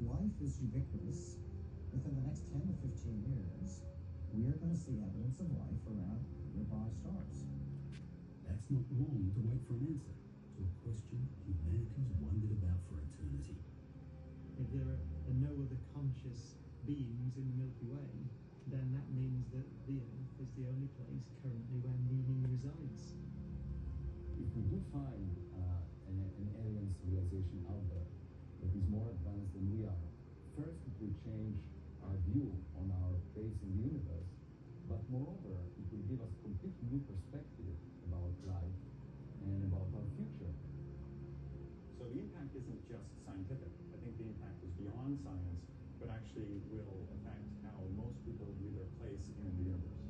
life is ubiquitous, within the next 10 to 15 years, we are going to see evidence of life around nearby stars. That's not long to wait for an answer to a question humanity's wondered about for eternity. If there are no other conscious beings in the Milky Way, then that means that the Earth is the only place currently where meaning resides. If we do find an alien civilization out there that is more advanced than we are, first it will change our view on our place in the universe, but moreover, it will give us a completely new perspective about life and about our future. So the impact isn't just scientific. I think the impact is beyond science, but actually will affect how most people view their place in the universe.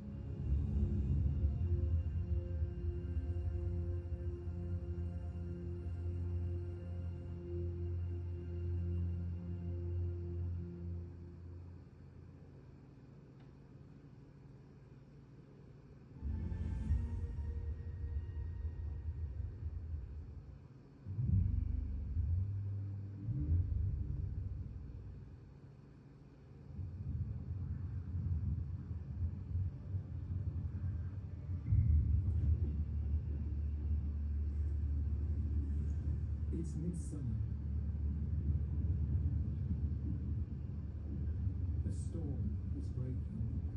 It's midsummer. The storm is breaking.